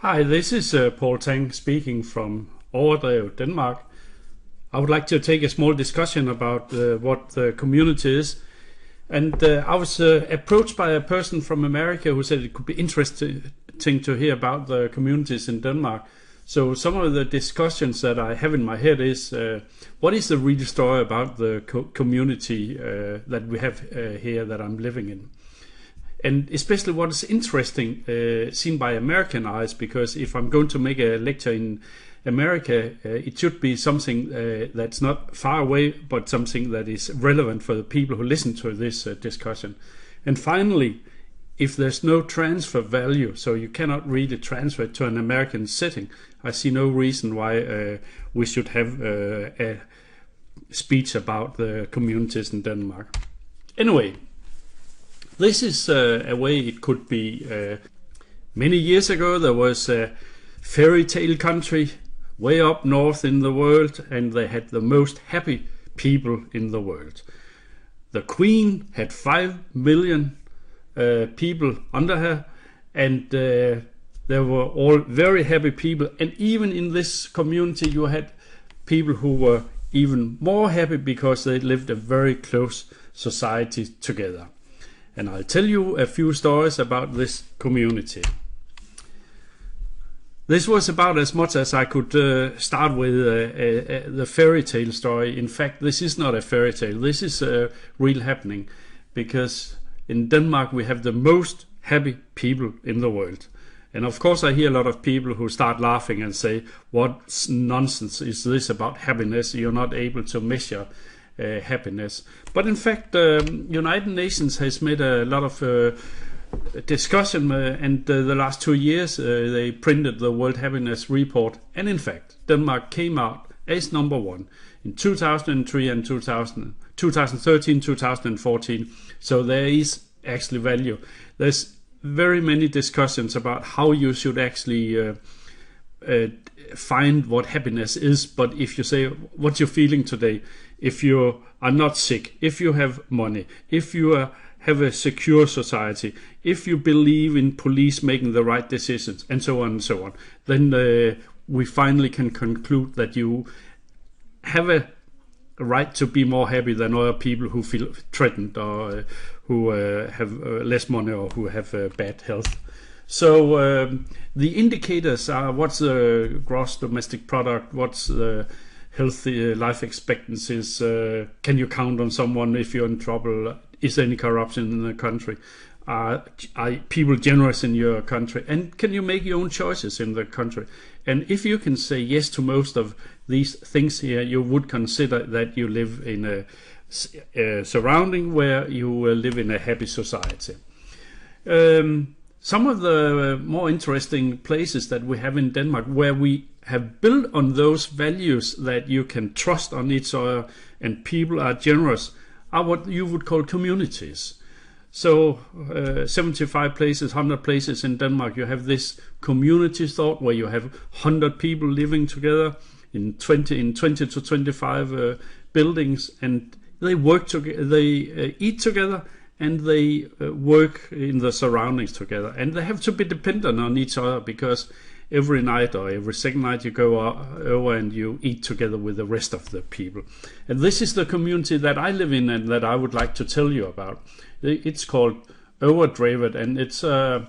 Hi, this is Paul Tang speaking from Overdrevet, Denmark. I would like to take a small discussion about what the community is. And I was approached by a person from America who said it could be interesting to hear about the communities in Denmark. So some of the discussions that I have in my head is what is the real story about the community that we have here that I'm living in? And especially what is interesting seen by American eyes, because if I'm going to make a lecture in America, it should be something that's not far away, but something that is relevant for the people who listen to this discussion. And finally, if there's no transfer value, so you cannot really transfer it to an American setting, I see no reason why we should have a speech about the communities in Denmark. Anyway, this is a way it could be. Many years ago there was a fairy tale country way up north in the world, and they had the most happy people in the world. The queen had 5 million people under her, and they were all very happy people. And even in this community you had people who were even more happy because they lived a very close society together. And I'll tell you a few stories about this community. This was about as much as I could start with the fairy tale story. In fact, this is not a fairy tale. This is a real happening, because in Denmark we have the most happy people in the world. And of course I hear a lot of people who start laughing and say, what nonsense is this about happiness? You're not able to measure happiness. But in fact, United Nations has made a lot of discussion, and the last 2 years they printed the World Happiness Report, and in fact Denmark came out as number one in 2003 and 2013, 2014. So there is actually value. There's very many discussions about how you should actually find what happiness is. But if you say what you're feeling today, if you are not sick, if you have money, if you have a secure society, if you believe in police making the right decisions, and so on, then we finally can conclude that you have a right to be more happy than other people who feel threatened, or who have less money, or who have bad health. So the indicators are: what's the gross domestic product, what's the healthy life expectancies, can you count on someone if you're in trouble, is there any corruption in the country, are people generous in your country, and can you make your own choices in the country? And if you can say yes to most of these things here, you would consider that you live in a surrounding where you live in a happy society. Some of the more interesting places that we have in Denmark, where we have built on those values that you can trust on each other and people are generous, are what you would call communities. So 75 places, 100 places in Denmark, you have this community thought where you have 100 people living together in 20 to 25 buildings, and they work together, they eat together, and they work in the surroundings together. And they have to be dependent on each other, because every night or every second night you go over and you eat together with the rest of the people. And this is the community that I live in and that I would like to tell you about. It's called Overdrevet, and it's a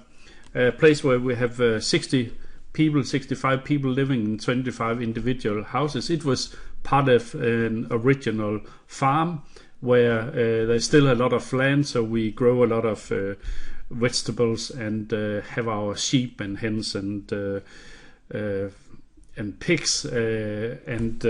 place where we have 60 people, 65 people living in 25 individual houses. It was part of an original farm where there's still a lot of land, so we grow a lot of vegetables and have our sheep and hens and pigs, and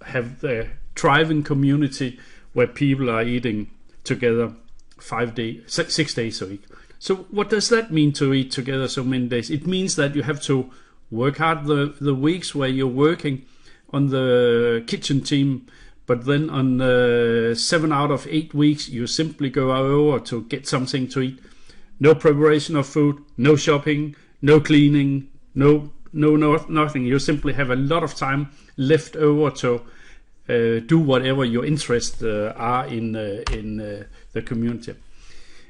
have the thriving community where people are eating together 6 days a week. So what does that mean, to eat together so many days? It means that you have to work hard the weeks where you're working on the kitchen team, but then on 7 out of 8 weeks you simply go over to get something to eat. No preparation of food, no shopping, no cleaning, no nothing. You simply have a lot of time left over to do whatever your interests are in the community.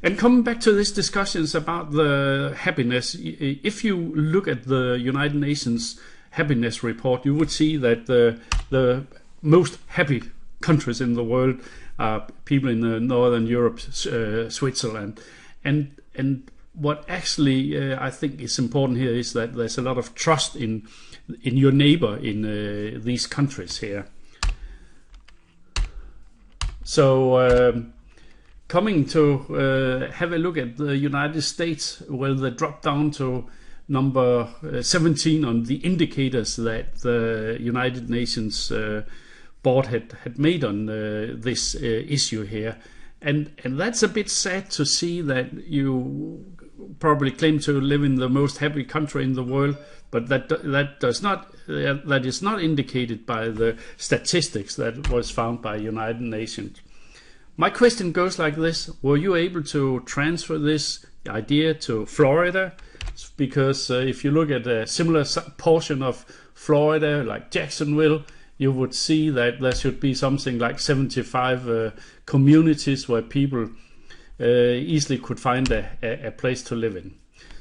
And coming back to these discussions about the happiness, if you look at the United Nations happiness report, you would see that the most happy countries in the world are people in Northern Europe, Switzerland, and what actually I think is important here is that there's a lot of trust in your neighbor in these countries here. So coming to have a look at the United States, well, they dropped down to number 17 on the indicators that the United Nations board had made on this issue here. And that's a bit sad to see that you probably claim to live in the most happy country in the world, but that is not indicated by the statistics that was found by United Nations. My question goes like this: were you able to transfer this idea to Florida? Because if you look at a similar portion of Florida, like Jacksonville, you would see that there should be something like 75 communities where people easily could find a place to live in.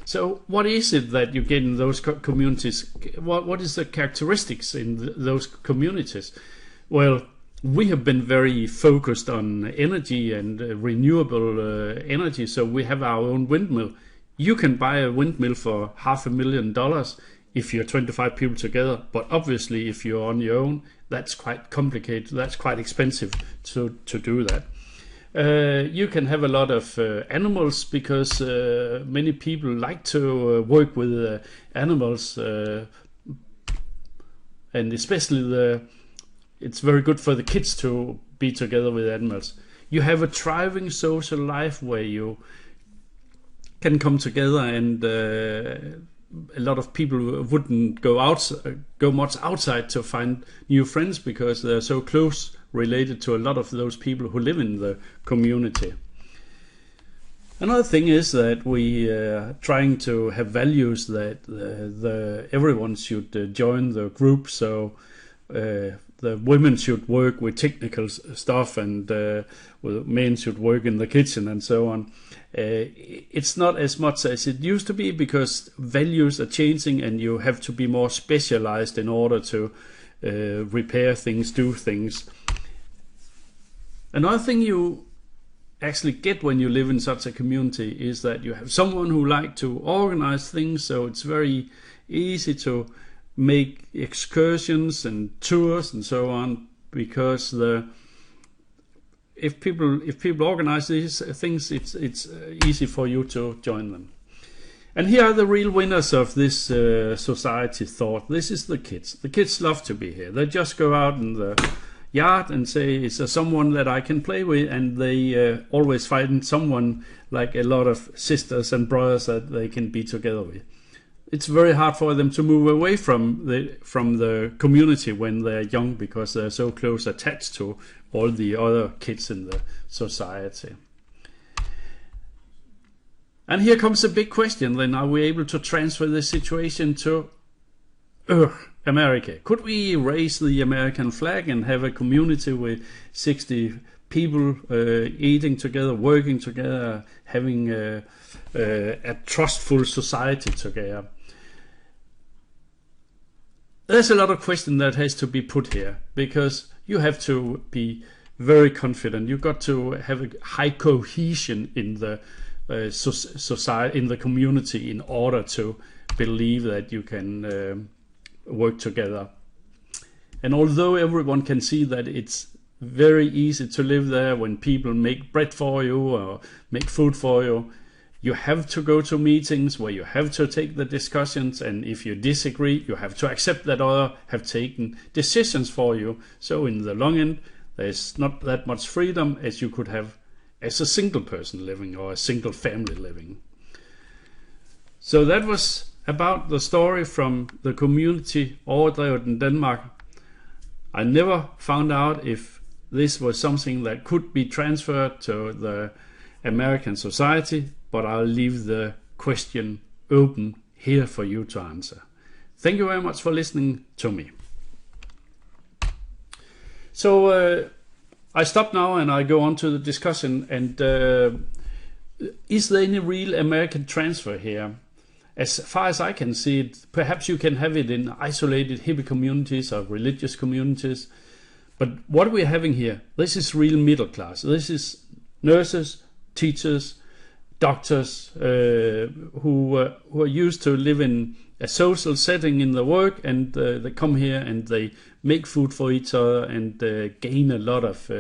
So what is it that you get in those communities? What is the characteristics in those communities? Well, we have been very focused on energy and renewable energy, so we have our own windmill. You can buy a windmill for $500,000 if you're 25 people together, but obviously if you're on your own, that's quite complicated, that's quite expensive to do that. You can have a lot of animals, because many people like to work with animals, and especially it's very good for the kids to be together with animals. You have a thriving social life where you can come together, and a lot of people wouldn't go much outside to find new friends, because they're so close related to a lot of those people who live in the community. Another thing is that we are trying to have values that everyone should join the group. So the women should work with technical stuff, and men should work in the kitchen, and so on. It's not as much as it used to be, because values are changing and you have to be more specialized in order to repair things, do things. Another thing you actually get when you live in such a community is that you have someone who likes to organize things, so it's very easy to make excursions and tours and so on, because if people organize these things, it's easy for you to join them. And here are the real winners of this society thought. This is the kids. The kids love to be here. They just go out in the yard and say, is there someone that I can play with? And they always find someone, like a lot of sisters and brothers, that they can be together with. It's very hard for them to move away from the community when they're young, because they're so close attached to all the other kids in the society. And here comes a big question then: are we able to transfer this situation to America? Could we raise the American flag and have a community with 60 people eating together, working together, having a trustful society together? There's a lot of question that has to be put here, because you have to be very confident. You've got to have a high cohesion in the society, in the community, in order to believe that you can work together. And although everyone can see that it's very easy to live there when people make bread for you or make food for you, you have to go to meetings where you have to take the discussions, and if you disagree, you have to accept that others have taken decisions for you. So in the long end, there's not that much freedom as you could have as a single person living, or a single family living. So that was about the story from the community Overdrevet in Denmark. I never found out if this was something that could be transferred to the American society, but I'll leave the question open here for you to answer. Thank you very much for listening to me. So I stop now and I go on to the discussion, and is there any real American transfer here? As far as I can see it, perhaps you can have it in isolated hippie communities or religious communities. But what we're having here, this is real middle class. This is nurses, teachers, doctors who are used to live in a social setting in the work, and they come here and they make food for each other and gain a lot of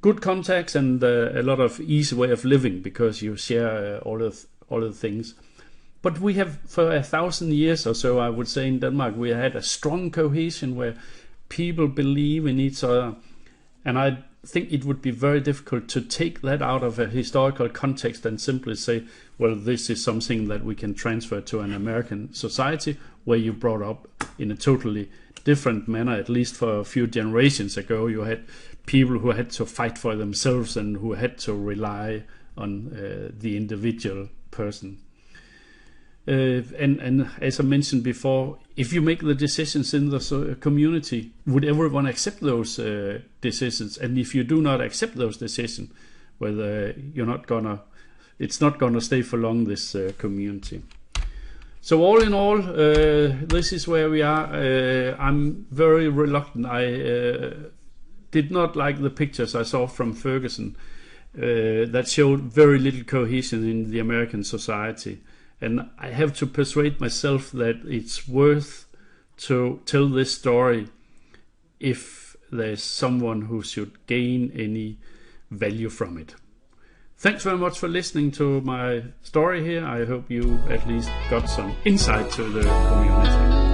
good contacts and a lot of easy way of living because you share all of the things. But we have, for 1,000 years or so, I would say in Denmark, we had a strong cohesion where people believe in each other. And I think it would be very difficult to take that out of a historical context and simply say, well, this is something that we can transfer to an American society where you brought up in a totally different manner. At least for a few generations ago, you had people who had to fight for themselves and who had to rely on the individual person. And as I mentioned before, if you make the decisions in the community, would everyone accept those decisions? And if you do not accept those decisions, well, it's not gonna stay for long, this community. So all in all, this is where we are. I'm very reluctant. I did not like the pictures I saw from Ferguson that showed very little cohesion in the American society. And I have to persuade myself that it's worth to tell this story if there's someone who should gain any value from it. Thanks very much for listening to my story here. I hope you at least got some insight to the community.